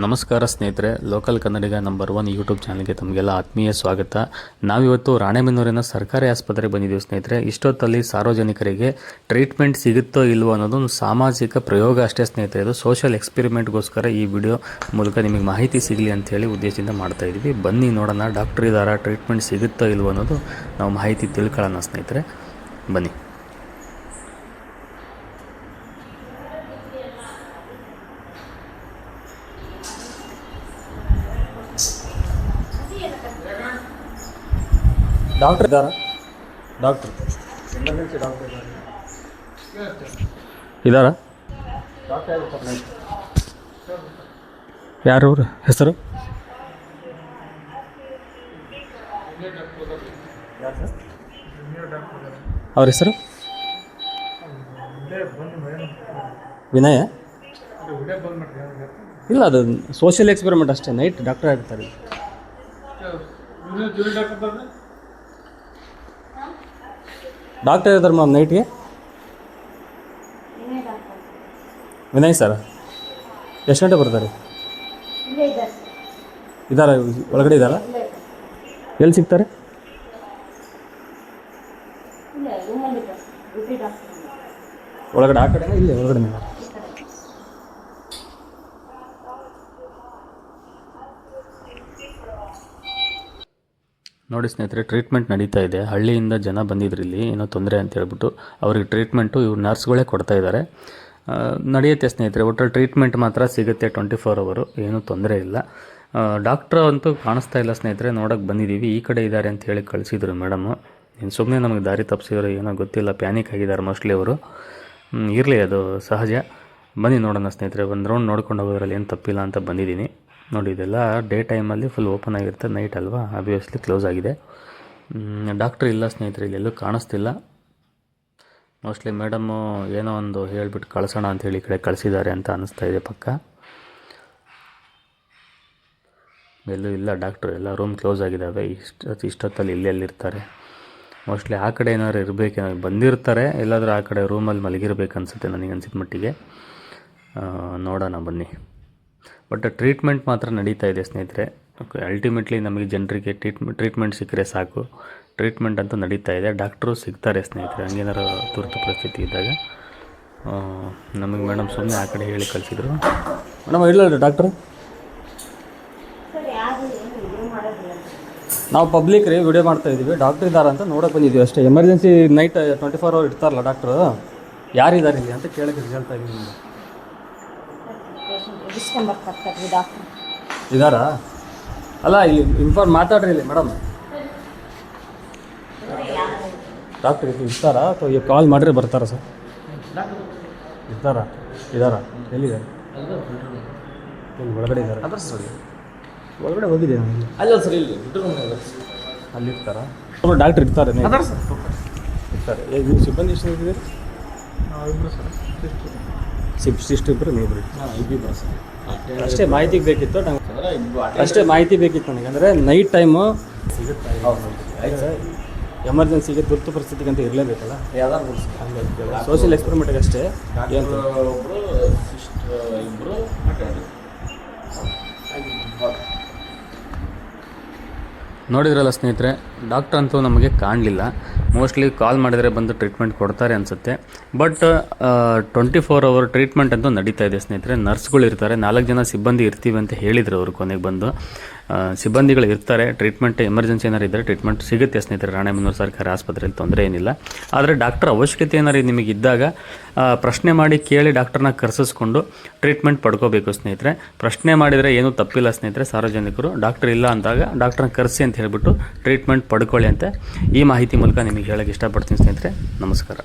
ನಮಸ್ಕಾರ ಸ್ನೇಹಿತರೆ, ಲೋಕಲ್ ಕನ್ನಡಿಗ number 1 YouTube ಚಾನಲ್ಗೆ ತಮಗೆಲ್ಲ ಆತ್ಮೀಯ ಸ್ವಾಗತ. ನಾವಿವತ್ತು ರಾಣೆಬೆನ್ನೂರಿನ ಸರ್ಕಾರಿ ಆಸ್ಪತ್ರೆಗೆ ಬಂದಿದ್ದೀವಿ ಸ್ನೇಹಿತರೆ. ಇಷ್ಟೊತ್ತಲ್ಲಿ ಸಾರ್ವಜನಿಕರಿಗೆ ಟ್ರೀಟ್ಮೆಂಟ್ ಸಿಗುತ್ತೋ ಇಲ್ವೋ ಅನ್ನೋದೊಂದು ಸಾಮಾಜಿಕ ಪ್ರಯೋಗ ಅಷ್ಟೇ ಸ್ನೇಹಿತರೆ. ಇದು ಸೋಷಿಯಲ್ ಎಕ್ಸ್ಪೆರಿಮೆಂಟ್ಗೋಸ್ಕರ ಈ ವಿಡಿಯೋ ಮೂಲಕ ನಿಮಗೆ ಮಾಹಿತಿ ಸಿಗಲಿ ಅಂಥೇಳಿ ಉದ್ದೇಶದಿಂದ ಮಾಡ್ತಾ ಇದ್ದೀವಿ. ಬನ್ನಿ ನೋಡೋಣ, ಡಾಕ್ಟರ್ ಇದ್ದಾರಾ, ಟ್ರೀಟ್ಮೆಂಟ್ ಸಿಗುತ್ತೋ ಇಲ್ವೋ ಅನ್ನೋದು ನಾವು ಮಾಹಿತಿ ತಿಳ್ಕೊಳ್ಳೋಣ ಸ್ನೇಹಿತರೆ. ಬನ್ನಿ. ಡಾಕ್ಟರ್ ಇದ್ದಾರಾ? ಡಾಕ್ಟರ್ ಎಮರ್ಜೆನ್ಸಿ ಡಾಕ್ಟರ್ ಇದ್ದಾರಾ? ಯಾರು ಅವ್ರ ಹೆಸರು? ಅವ್ರ ಹೆಸರು ವಿನಯ? ಇಲ್ಲ, ಅದು ಸೋಷಿಯಲ್ ಎಕ್ಸ್ಪೆರಿಮೆಂಟ್ ಅಷ್ಟೇ. ನೈಟ್ ಡಾಕ್ಟರ್ ಆಗಿರ್ತಾರೆ. ಡಾಕ್ಟರ್ ಇದ್ದಾರೆ ಮ್ಯಾಮ್ ನೈಟ್ಗೆ. ವಿನಯ್ ಸರ್ ಎಷ್ಟು ಗಂಟೆ ಬರ್ತಾರೆ? ಇದ್ದಾರೆ, ಒಳಗಡೆ ಇದ್ದಾರಾ? ಎಲ್ಲಿ ಸಿಗ್ತಾರೆ? ಒಳಗಡೆ ಆ ಕಡೆನಾ ಇಲ್ಲಿ ಒಳಗಡೆ? ನೋಡಿ ಸ್ನೇಹಿತರೆ, ಟ್ರೀಟ್ಮೆಂಟ್ ನಡೀತಾ ಇದೆ. ಹಳ್ಳಿಯಿಂದ ಜನ ಬಂದಿದ್ರು ಇಲ್ಲಿ, ಏನೋ ತೊಂದರೆ ಅಂತ ಹೇಳ್ಬಿಟ್ಟು ಅವ್ರಿಗೆ ಟ್ರೀಟ್ಮೆಂಟು ಇವ್ರು ನರ್ಸ್ಗಳೇ ಕೊಡ್ತಾ ಇದ್ದಾರೆ. ನಡೆಯುತ್ತೆ ಸ್ನೇಹಿತರೆ. ಒಟ್ಟಲ್ಲಿ ಟ್ರೀಟ್ಮೆಂಟ್ ಮಾತ್ರ ಸಿಗುತ್ತೆ 24 ಅವರು, ಏನೂ ತೊಂದರೆ ಇಲ್ಲ. ಡಾಕ್ಟ್ರ್ ಅಂತೂ ಕಾಣಿಸ್ತಾ ಇಲ್ಲ ಸ್ನೇಹಿತರೆ. ನೋಡೋಕ್ಕೆ ಬಂದಿದ್ದೀವಿ. ಈ ಕಡೆ ಇದ್ದಾರೆ ಅಂತ ಹೇಳಿ ಕಳಿಸಿದ್ರು ಮೇಡಮು. ಏನು ಸುಮ್ಮನೆ ನಮಗೆ ದಾರಿ ತಪ್ಪಿಸಿದ್ರು ಏನೋ ಗೊತ್ತಿಲ್ಲ, ಪ್ಯಾನಿಕ್ ಆಗಿದ್ದಾರೆ ಮೋಸ್ಟ್ಲಿ ಅವರು. ಇರಲಿ, ಅದು ಸಹಜ. ಬನ್ನಿ ನೋಡೋಣ ಸ್ನೇಹಿತರೆ. ಒಂದು ರೌಂಡ್ ನೋಡ್ಕೊಂಡು ಹೋಗೋದ್ರಲ್ಲಿ ಏನು ತಪ್ಪಿಲ್ಲ ಅಂತ ಬಂದಿದ್ದೀನಿ. ನೋಡಿ, ಇದೆಲ್ಲ ಡೇ ಟೈಮಲ್ಲಿ ಫುಲ್ ಓಪನ್ ಆಗಿರುತ್ತೆ, ನೈಟ್ ಅಲ್ವಾ, ಆಬ್ವಿಯಸ್ಲಿ ಕ್ಲೋಸ್ ಆಗಿದೆ. ಡಾಕ್ಟ್ರ್ ಇಲ್ಲ ಸ್ನೇಹಿತರೆ, ಇಲ್ಲೆಲ್ಲೂ ಕಾಣಿಸ್ತಿಲ್ಲ. ಮೋಸ್ಟ್ಲಿ ಮೇಡಮ್ಮು ಏನೋ ಒಂದು ಹೇಳ್ಬಿಟ್ಟು ಕಳಿಸೋಣ ಅಂಥೇಳಿ ಈ ಕಡೆ ಕಳಿಸಿದ್ದಾರೆ ಅಂತ ಅನ್ನಿಸ್ತಾ ಇದೆ ಪಕ್ಕ. ಎಲ್ಲೂ ಇಲ್ಲ ಡಾಕ್ಟ್ರು, ಎಲ್ಲ ರೂಮ್ ಕ್ಲೋಸ್ ಆಗಿದ್ದಾವೆ. ಇಷ್ಟೊತ್ತಲ್ಲಿ ಇಲ್ಲೆಲ್ಲಿರ್ತಾರೆ? ಮೋಸ್ಟ್ಲಿ ಆ ಕಡೆ ಏನಾದ್ರು ಇರಬೇಕೇನೋ, ಬಂದಿರ್ತಾರೆ ಎಲ್ಲಾದರೂ ಆ ಕಡೆ ರೂಮಲ್ಲಿ ಮಲಗಿರ್ಬೇಕು ಅನಿಸುತ್ತೆ ನನಗೆ ಅನಿಸಿದ ಮಟ್ಟಿಗೆ. ನೋಡೋಣ ಬನ್ನಿ. ಬಟ್ ಟ್ರೀಟ್ಮೆಂಟ್ ಮಾತ್ರ ನಡೀತಾ ಇದೆ ಸ್ನೇಹಿತರೆ. ಅಲ್ಟಿಮೇಟ್ಲಿ ನಮಗೆ ಜನರಿಗೆ ಟ್ರೀಟ್ಮೆಂಟ್ ಸಿಕ್ಕರೆ ಸಾಕು. ಟ್ರೀಟ್ಮೆಂಟ್ ಅಂತೂ ನಡೀತಾ ಇದೆ. ಡಾಕ್ಟ್ರು ಸಿಗ್ತಾರೆ ಸ್ನೇಹಿತರೆ. ಹಂಗೇನಾರು ತುರ್ತು ಪರಿಸ್ಥಿತಿ ಇದ್ದಾಗ. ನಮಗೆ ಮೇಡಮ್ ಸುಮ್ಮನೆ ಆ ಕಡೆ ಹೇಳಿ ಕಳಿಸಿದ್ರು. ಮೇಡಮ್ ಇಲ್ಲ ಡಾಕ್ಟ್ರು, ನಾವು ಪಬ್ಲಿಕ್ ರೀ ವಿಡಿಯೋ ಮಾಡ್ತಾ ಇದ್ದೀವಿ. ಡಾಕ್ಟ್ರ್ ಇದ್ದಾರೆ ಅಂತ ನೋಡೋಕೆ ಬಂದಿದ್ದೀವಿ ಅಷ್ಟೇ. ಎಮರ್ಜೆನ್ಸಿ ನೈಟ್ 24 ಅವರ್ ಇರ್ತಾರಲ್ಲ ಡಾಕ್ಟ್ರು, ಯಾರಿದ್ದಾರೆ ಇಲ್ಲಿ ಅಂತ ಕೇಳೋಕ್ಕೆ ಹೇಳ್ತಾ ಇದ್ದೀವಿ. ಇದ್ದಾರಾ? ಅಲ್ಲ, ಇಲ್ಲಿ ಇನ್ಫಾರ್ಮ್ ಮಾತಾಡ್ರಿ ಇಲ್ಲಿ ಮೇಡಮ್. ಡಾಕ್ಟ್ರ್ ಇರ್ತಾರಾ ಅಥವಾ ಈಗ ಕಾಲ್ ಮಾಡಿದ್ರೆ ಬರ್ತಾರಾ ಸರ್? ಇದ್ದಾರಾ? ಎಲ್ಲಿದ್ದಾರೆ? ಒಳಗಡೆ ಇದ್ದಾರೆ. ಒಳಗಡೆ ಹೋಗಿದೆ ನಾನು. ಅಲ್ಲ ಸರ್, ಇಲ್ಲಿ ಅಲ್ಲಿ ಇರ್ತಾರಾ? ಡಾಕ್ಟ್ರ್ ಇರ್ತಾರೆ ಇರ್ತಾರೆ. ನೀವು ಸಿಬ್ಬಂದಿ ಎಷ್ಟು ಇದ್ದೀರಿ? ಸಿಸ್ಟರ್ ಇಬ್ಬರು, ನೀವು ಇಬ್ಬರು ಸರ್. ಅಷ್ಟೇ ಮಾಹಿತಿ ಬೇಕಿತ್ತು ನನಗೆ. ಅಂದರೆ ನೈಟ್ ಟೈಮು ಸಿಗುತ್ತೆ, ಎಮರ್ಜೆನ್ಸಿಗೆ ತುರ್ತು ಪರಿಸ್ಥಿತಿಗೆ ಅಂತ ಇರಲೇಬೇಕಲ್ಲ. ಸೋಷಿಯಲ್ ಎಕ್ಸ್ಪೆರಿಮೆಂಟ್ಗೆ ಅಷ್ಟೇ. ನೋಡಿದ್ರಲ್ಲ ಸ್ನೇಹಿತರೆ, ಡಾಕ್ಟ್ರ್ ಅಂತೂ ನಮಗೆ ಕಾಣಲಿಲ್ಲ. ಮೋಸ್ಟ್ಲಿ ಕಾಲ್ ಮಾಡಿದರೆ ಬಂದು ಟ್ರೀಟ್ಮೆಂಟ್ ಕೊಡ್ತಾರೆ ಅನಿಸುತ್ತೆ. ಬಟ್ 24 ಅವರ್ ಟ್ರೀಟ್ಮೆಂಟ್ ಅಂತೂ ನಡೀತಾ ಇದೆ ಸ್ನೇಹಿತರೆ. ನರ್ಸ್ಗಳು ಇರ್ತಾರೆ, 4 ಜನ ಸಿಬ್ಬಂದಿ ಇರ್ತೀವಿ ಅಂತ ಹೇಳಿದರು ಅವರು. ಕೊನೆಗೆ ಬಂದು ಸಿಬ್ಬಂದಿಗಳು ಇರ್ತಾರೆ. ಟ್ರೀಟ್ಮೆಂಟ್ ಎಮರ್ಜೆನ್ಸಿ ಏನಾರು ಇದ್ದರೆ ಟ್ರೀಟ್ಮೆಂಟ್ ಸಿಗುತ್ತೆ ಸ್ನೇಹಿತರೆ. ರಾಣೆಬೆನ್ನೂರು ಸರ್ಕಾರಿ ಆಸ್ಪತ್ರೆಯಲ್ಲಿ ತೊಂದರೆ ಏನಿಲ್ಲ. ಆದರೆ ಡಾಕ್ಟರ್ ಅವಶ್ಯಕತೆ ಏನಾರು ನಿಮಗೆ ಇದ್ದಾಗ ಪ್ರಶ್ನೆ ಮಾಡಿ ಕೇಳಿ ಡಾಕ್ಟರ್ನ ಕರೆಸಿಸ್ಕೊಂಡು ಟ್ರೀಟ್ಮೆಂಟ್ ಪಡ್ಕೋಬೇಕು ಸ್ನೇಹಿತರೆ. ಪ್ರಶ್ನೆ ಮಾಡಿದರೆ ಏನೂ ತಪ್ಪಿಲ್ಲ ಸ್ನೇಹಿತರೆ. ಸಾರ್ವಜನಿಕರು ಡಾಕ್ಟರ್ ಇಲ್ಲ ಅಂದಾಗ ಡಾಕ್ಟ್ರನ್ನ ಕರೆಸಿ ಅಂತ ಹೇಳಿಬಿಟ್ಟು ಟ್ರೀಟ್ಮೆಂಟ್ ಪಡ್ಕೊಳ್ಳಿ ಅಂತ ಈ ಮಾಹಿತಿ ಮೂಲಕ ನಿಮಗೆ ಹೇಳೋಕ್ಕೆ ಇಷ್ಟಪಡ್ತೀನಿ ಸ್ನೇಹಿತರೆ. ನಮಸ್ಕಾರ.